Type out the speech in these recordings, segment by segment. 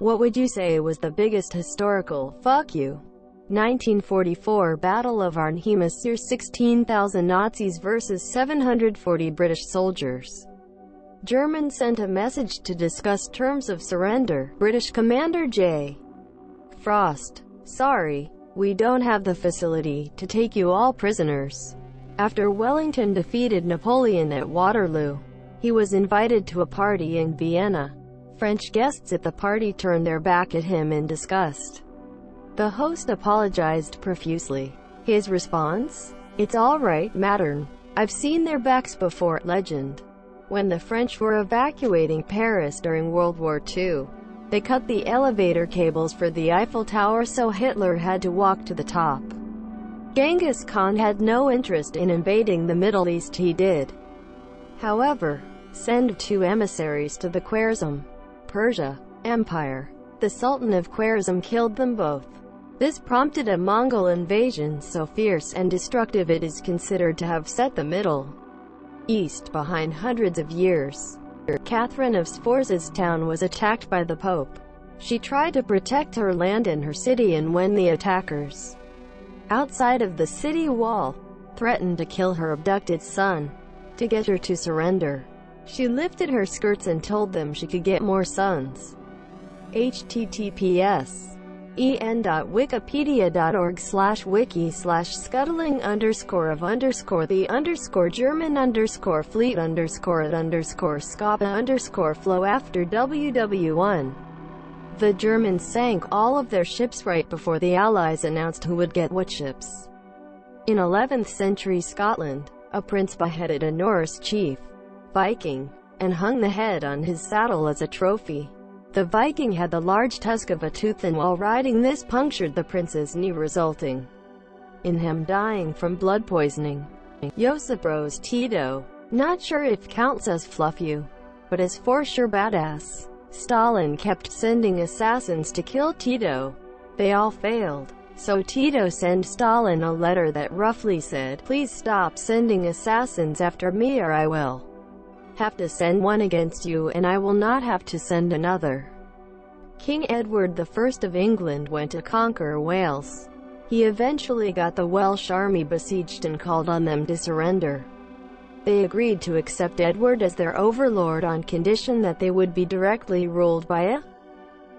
What would you say was the biggest historical fuck you? 1944 Battle of Arnhemus, 16,000 Nazis versus 740 British soldiers. Germans sent a message to discuss terms of surrender. British Commander J. Frost: sorry, we don't have the facility to take you all prisoners. After Wellington defeated Napoleon at Waterloo, he was invited to a party in Vienna. French guests at the party turned their back at him in disgust. The host apologized profusely. His response? "It's all right, Mattern. I've seen their backs before." Legend. When the French were evacuating Paris during World War II, they cut the elevator cables for the Eiffel Tower, so Hitler had to walk to the top. Genghis Khan had no interest in invading the Middle East. He did, however, send 2 emissaries to the Khwarezm, Persia, Empire. The Sultan of Khwarezm killed them both. This prompted a Mongol invasion so fierce and destructive it is considered to have set the Middle East behind hundreds of years. Catherine of Sforza's town was attacked by the Pope. She tried to protect her land and her city, and when the attackers, outside of the city wall, threatened to kill her abducted son, to get her to surrender, she lifted her skirts and told them she could get more sons. https://wiki/wikislash/wiki/scuttling_of_the_fleet_scapa_flow after WW1. The Germans sank all of their ships right before the Allies announced who would get what ships. In 11th century Scotland, a prince beheaded a Norse chief, Viking, and hung the head on his saddle as a trophy. The Viking had the large tusk of a tooth, and while riding this punctured the prince's knee, resulting in him dying from blood poisoning. Josip Broz Tito. Not sure if counts as fluff you, but is for sure badass. Stalin kept sending assassins to kill Tito. They all failed. So Tito sent Stalin a letter that roughly said, "Please stop sending assassins after me, or I will have to send one against you, and I will not have to send another." King Edward I of England went to conquer Wales. He eventually got the Welsh army besieged and called on them to surrender. They agreed to accept Edward as their overlord on condition that they would be directly ruled by a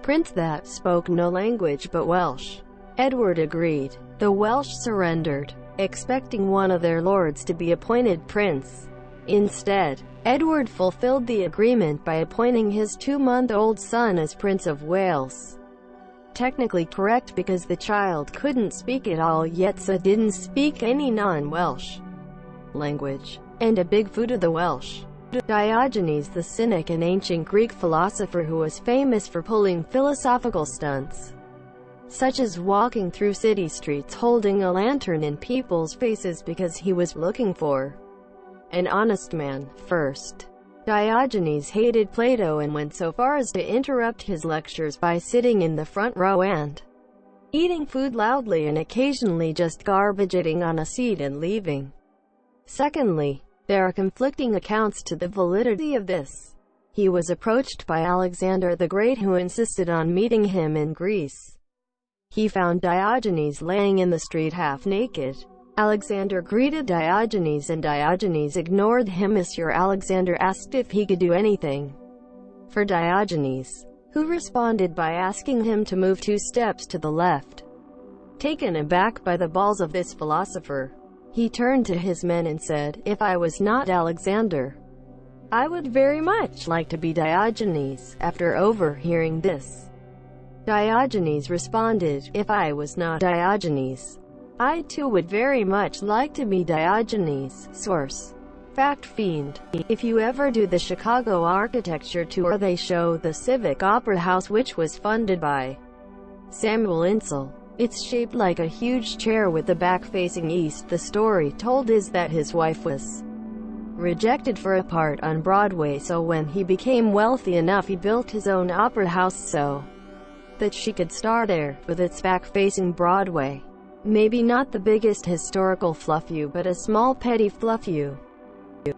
prince that spoke no language but Welsh. Edward agreed. The Welsh surrendered, expecting one of their lords to be appointed prince. Instead, Edward fulfilled the agreement by appointing his 2-month-old son as Prince of Wales. Technically correct because the child couldn't speak at all yet, so didn't speak any non-Welsh language, and a big foot of the Welsh. Diogenes the Cynic, an ancient Greek philosopher who was famous for pulling philosophical stunts, such as walking through city streets holding a lantern in people's faces because he was looking for an honest man. First, Diogenes hated Plato and went so far as to interrupt his lectures by sitting in the front row and eating food loudly and occasionally just garbage-eating on a seat and leaving. Secondly, there are conflicting accounts to the validity of this. He was approached by Alexander the Great, who insisted on meeting him in Greece. He found Diogenes laying in the street half naked. Alexander greeted Diogenes and Diogenes ignored him. Monsieur Alexander asked if he could do anything for Diogenes, who responded by asking him to move 2 steps to the left. Taken aback by the balls of this philosopher, he turned to his men and said, "If I was not Alexander, I would very much like to be Diogenes." After overhearing this, Diogenes responded, "If I was not Diogenes, I too would very much like to be Diogenes." Source: Fact Fiend. If you ever do the Chicago architecture tour, they show the Civic Opera House, which was funded by Samuel Insull. It's shaped like a huge chair with the back facing east. The story told is that his wife was rejected for a part on Broadway, so when he became wealthy enough he built his own opera house so that she could star there, with its back facing Broadway. Maybe not the biggest historical fluff you, but a small petty fluff you.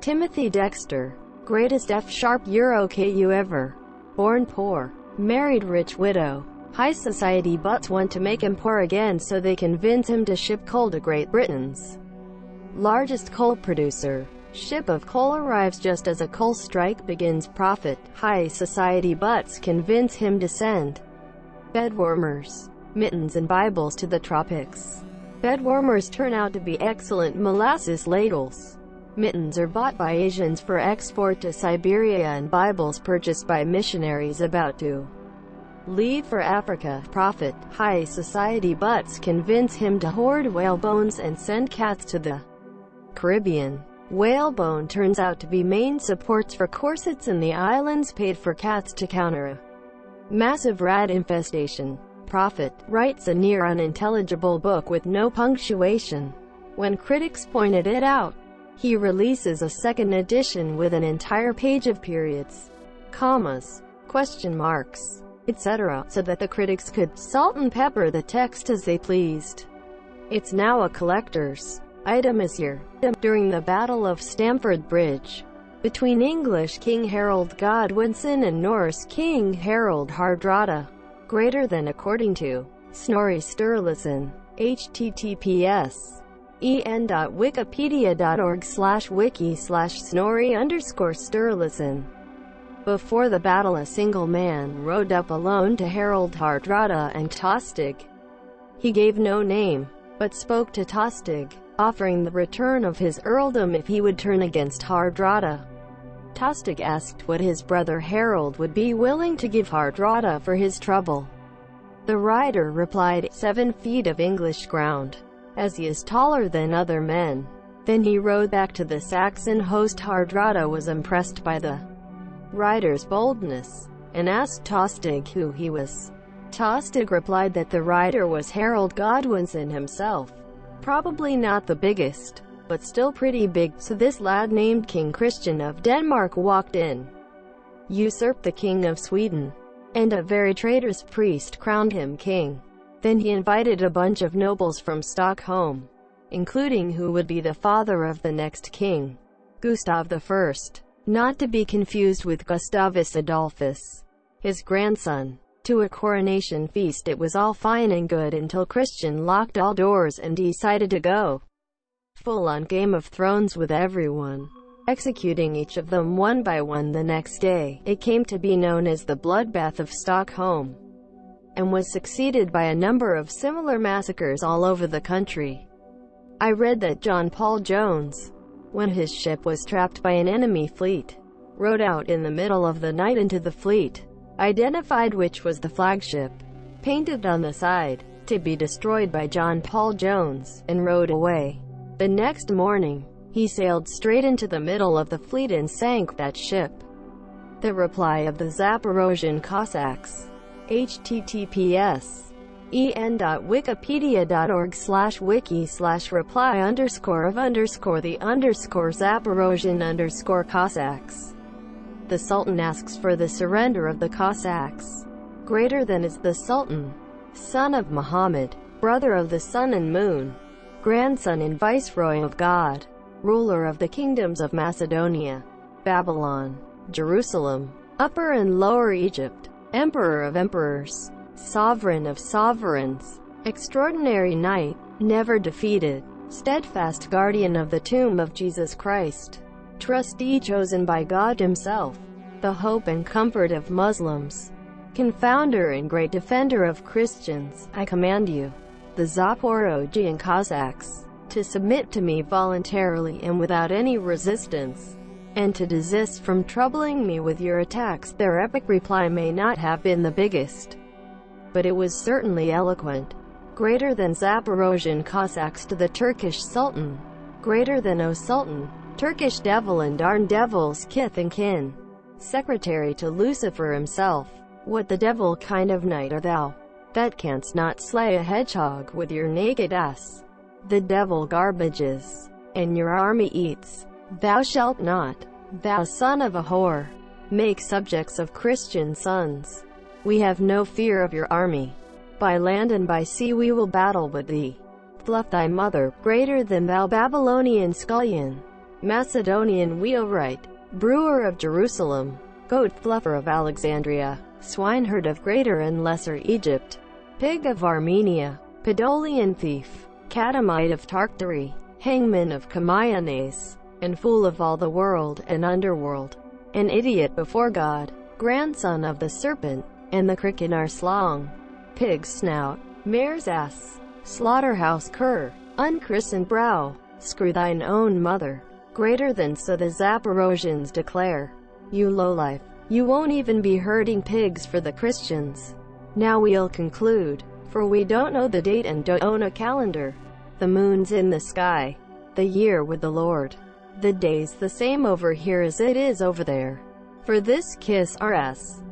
Timothy Dexter. Greatest F# Euro KU ever. Born poor. Married rich widow. High society butts want to make him poor again, so they convince him to ship coal to Great Britain's largest coal producer. Ship of coal arrives just as a coal strike begins. Profit. High society butts convince him to send bed warmers, mittens and Bibles to the tropics. Bed warmers turn out to be excellent molasses ladles. Mittens are bought by Asians for export to Siberia, and Bibles purchased by missionaries about to leave for Africa. Profit. High society butts convince him to hoard whale bones and send cats to the Caribbean. Whalebone turns out to be main supports for corsets in the islands, paid for cats to counter a massive rat infestation. Profit. Writes a near unintelligible book with no punctuation. When critics pointed it out, he releases a second edition with an entire page of periods, commas, question marks, etc., so that the critics could salt and pepper the text as they pleased. It's now a collector's item this year. During the Battle of Stamford Bridge, between English King Harold Godwinson and Norse King Harald Hardrada, greater than according to Snorri Sturluson, https en.wikipedia.org/wiki/Snorri_Sturluson. Before the battle, a single man rode up alone to Harald Hardrada and Tostig. He gave no name, but spoke to Tostig, offering the return of his earldom if he would turn against Hardrada. Tostig asked what his brother Harold would be willing to give Hardrada for his trouble. The rider replied, 7 feet of English ground, as he is taller than other men. Then he rode back to the Saxon host. Hardrada was impressed by the rider's boldness, and asked Tostig who he was. Tostig replied that the rider was Harold Godwinson himself. Probably not the biggest, but still pretty big, so this lad named King Christian of Denmark walked in, usurped the king of Sweden, and a very traitorous priest crowned him king. Then he invited a bunch of nobles from Stockholm, including who would be the father of the next king, Gustav I, not to be confused with Gustavus Adolphus, his grandson, to a coronation feast. It was all fine and good until Christian locked all doors and decided to go full-on Game of Thrones with everyone, executing each of them one by one the next day. It came to be known as the Bloodbath of Stockholm, and was succeeded by a number of similar massacres all over the country. I read that John Paul Jones, when his ship was trapped by an enemy fleet, rode out in the middle of the night into the fleet, identified which was the flagship, painted on the side, to be destroyed by John Paul Jones, and rode away. The next morning, he sailed straight into the middle of the fleet and sank that ship. The reply of the Zaporozhian Cossacks, https en.wikipedia.org/wiki/reply_of_the_Zaporozhian_Cossacks. The Sultan asks for the surrender of the Cossacks. Greater than is the Sultan, son of Muhammad, brother of the sun and moon, grandson and viceroy of God, ruler of the kingdoms of Macedonia, Babylon, Jerusalem, Upper and Lower Egypt, emperor of emperors, sovereign of sovereigns, extraordinary knight, never defeated, steadfast guardian of the tomb of Jesus Christ, trustee chosen by God himself, the hope and comfort of Muslims, confounder and great defender of Christians, I command you, the Zaporozhian Cossacks, to submit to me voluntarily and without any resistance, and to desist from troubling me with your attacks. Their epic reply may not have been the biggest, but it was certainly eloquent. Greater than Zaporozhian Cossacks to the Turkish Sultan. Greater than, O Sultan, Turkish devil and darn devil's kith and kin. Secretary to Lucifer himself. What the devil kind of knight art thou, that canst not slay a hedgehog with your naked ass? The devil garbages, and your army eats. Thou shalt not, thou son of a whore, make subjects of Christian sons. We have no fear of your army. By land and by sea we will battle with thee. Fluff thy mother, greater than thou Babylonian scullion, Macedonian wheelwright, brewer of Jerusalem, goat fluffer of Alexandria. swineherd of Greater and Lesser Egypt, pig of Armenia, Podolian thief, catamite of Tartary, hangman of Kamayanes, and fool of all the world and underworld, an idiot before God, grandson of the serpent, and the cricket Arslong, pig's snout, mare's ass, slaughterhouse cur, unchristened brow, screw thine own mother, greater than so the Zaporozhians declare. You lowlife, you won't even be herding pigs for the Christians. Now we'll conclude, for we don't know the date and don't own a calendar. The moon's in the sky, the year with the Lord. The day's the same over here as it is over there. For this kiss our ass.